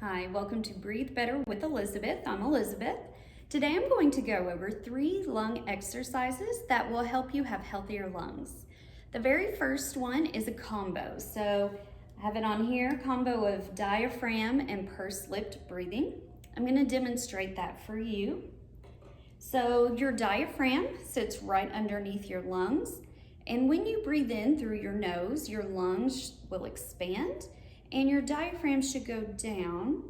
Hi, welcome to Breathe Better with Elizabeth. I'm Elizabeth. Today I'm going to go over 3 lung exercises that will help you have healthier lungs. The very first one is a combo. So I have it on here, combo of diaphragm and pursed-lipped breathing. I'm going to demonstrate that for you. So your diaphragm sits right underneath your lungs, and when you breathe in through your nose, your lungs will expand and your diaphragm should go down.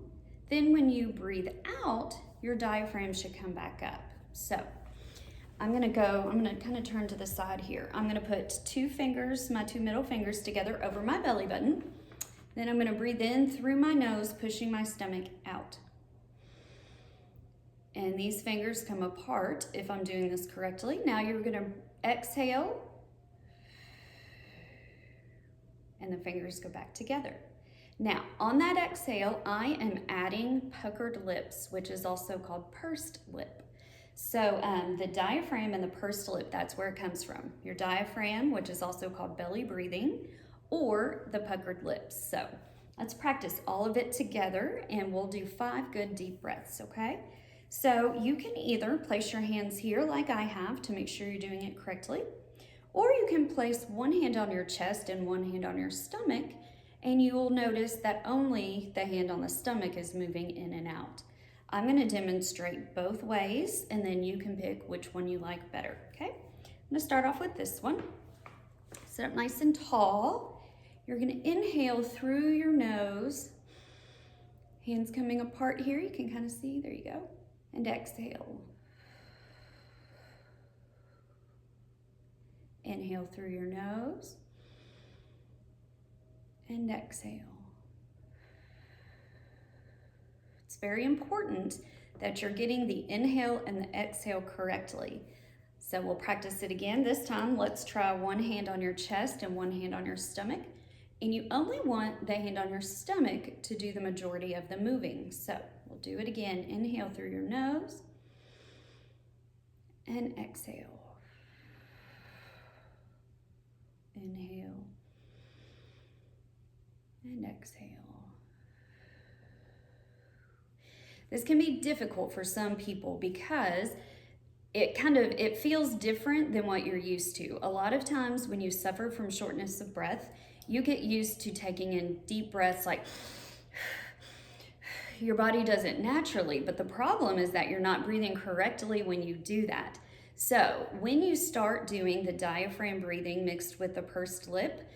Then when you breathe out, your diaphragm should come back up. So I'm gonna kind of turn to the side here. I'm gonna put my 2 middle fingers together over my belly button. Then I'm gonna breathe in through my nose, pushing my stomach out. And these fingers come apart if I'm doing this correctly. Now you're gonna exhale, and the fingers go back together. Now, on that exhale, I am adding puckered lips, which is also called pursed lip. So the diaphragm and the pursed lip, that's where it comes from. Your diaphragm, which is also called belly breathing, or the puckered lips. So let's practice all of it together, and we'll do 5 good deep breaths, okay? So you can either place your hands here like I have to make sure you're doing it correctly, or you can place one hand on your chest and one hand on your stomach, and you will notice that only the hand on the stomach is moving in and out. I'm going to demonstrate both ways, and then you can pick which one you like better, okay? I'm going to start off with this one. Sit up nice and tall. You're going to inhale through your nose. Hands coming apart here, you can kind of see, there you go. And exhale. Inhale through your nose. And exhale. It's very important that you're getting the inhale and the exhale correctly. So we'll practice it again. This time, let's try one hand on your chest and one hand on your stomach. And you only want the hand on your stomach to do the majority of the moving. So we'll do it again. Inhale through your nose and exhale. Inhale. And exhale. This can be difficult for some people because it feels different than what you're used to. A lot of times when you suffer from shortness of breath, you get used to taking in deep breaths like your body does it naturally, but the problem is that you're not breathing correctly when you do that. So when you start doing the diaphragm breathing mixed with the pursed lip,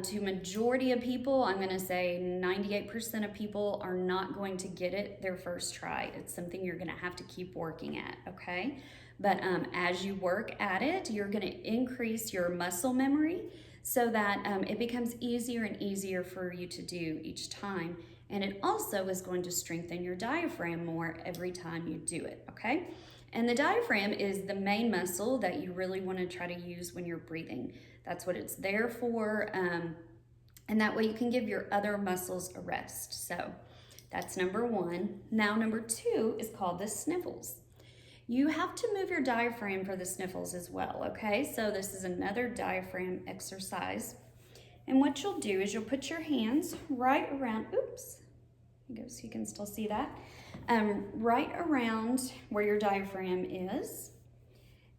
to majority of people, I'm gonna say 98% of people are not going to get it their first try. It's something you're gonna have to keep working at, okay? But as you work at it, you're gonna increase your muscle memory so that it becomes easier and easier for you to do each time. And it also is going to strengthen your diaphragm more every time you do it, okay? And the diaphragm is the main muscle that you really want to try to use when you're breathing. That's what it's there for, and that way you can give your other muscles a rest. So that's number 1. Now number 2 is called the sniffles. You have to move your diaphragm for the sniffles as well, okay? So this is another diaphragm exercise. And what you'll do is you'll put your hands right around, oops, there you go, so you can still see that. Right around where your diaphragm is.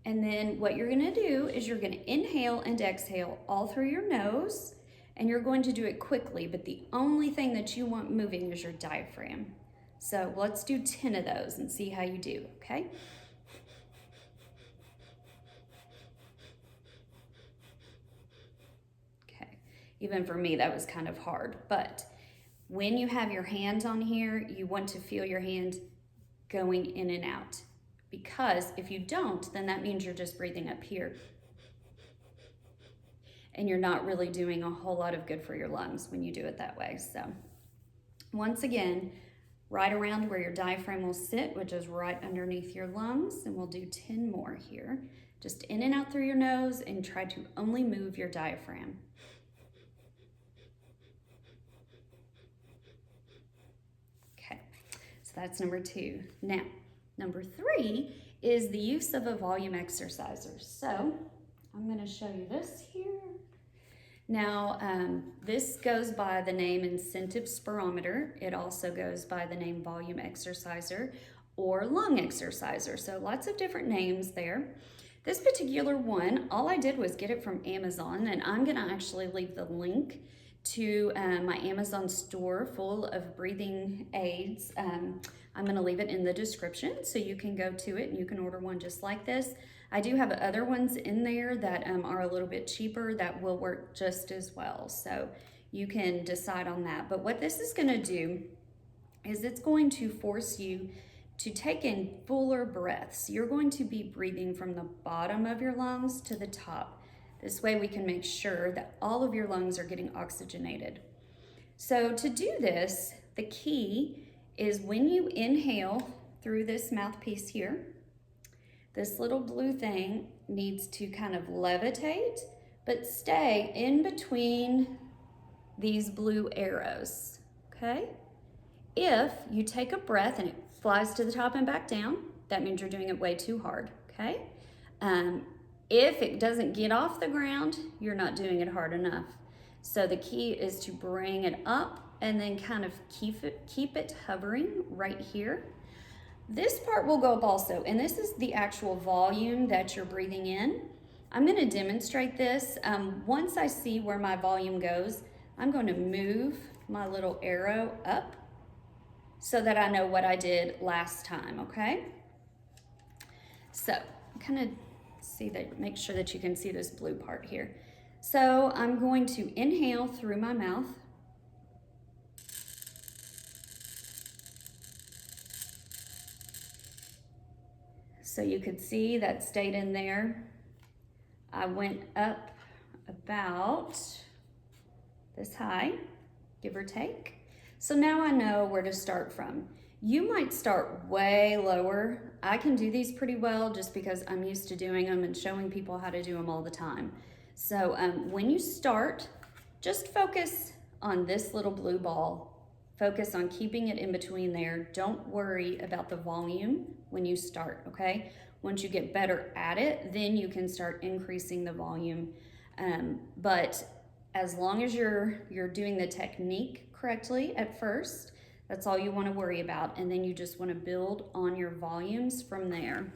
And then what you're gonna do is you're gonna inhale and exhale all through your nose, and you're going to do it quickly, but the only thing that you want moving is your diaphragm. So let's do 10 of those and see how you do, okay? Okay, even for me, that was kind of hard, but when you have your hands on here, you want to feel your hand going in and out, because if you don't, then that means you're just breathing up here and you're not really doing a whole lot of good for your lungs when you do it that way. So once again, right around where your diaphragm will sit, which is right underneath your lungs, and we'll do 10 more here. Just in and out through your nose and try to only move your diaphragm. That's number 2. Now, number 3 is the use of a volume exerciser. So I'm going to show you this here. Now, this goes by the name incentive spirometer. It also goes by the name volume exerciser or lung exerciser. So lots of different names there. This particular one, all I did was get it from Amazon, and I'm gonna actually leave the link to my Amazon store full of breathing aids. I'm gonna leave it in the description so you can go to it and you can order one just like this. I do have other ones in there that are a little bit cheaper that will work just as well. So you can decide on that. But what this is gonna do is it's going to force you to take in fuller breaths. You're going to be breathing from the bottom of your lungs to the top. This way we can make sure that all of your lungs are getting oxygenated. So to do this, the key is when you inhale through this mouthpiece here, this little blue thing needs to kind of levitate, but stay in between these blue arrows, okay? If you take a breath and it flies to the top and back down, that means you're doing it way too hard, okay? If it doesn't get off the ground, you're not doing it hard enough. So the key is to bring it up and then kind of keep it hovering right here. This part will go up also, and this is the actual volume that you're breathing in. I'm gonna demonstrate this. Once I see where my volume goes, I'm going to move my little arrow up so that I know what I did last time, okay? So kind of make sure that you can see this blue part here. So I'm going to inhale through my mouth. So you could see that stayed in there. I went up about this high, give or take. So now I know where to start from. You might start way lower. I can do these pretty well just because I'm used to doing them and showing people how to do them all the time. So when you start, just focus on this little blue ball. Focus on keeping it in between there. Don't worry about the volume when you start, okay? Once you get better at it, then you can start increasing the volume. But as long as you're doing the technique correctly at first, that's all you want to worry about. And then you just want to build on your volumes from there.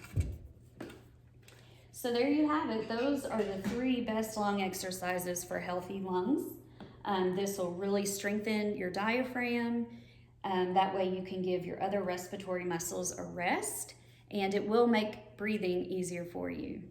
So there you have it. Those are the 3 best lung exercises for healthy lungs. This will really strengthen your diaphragm. That way you can give your other respiratory muscles a rest, and it will make breathing easier for you.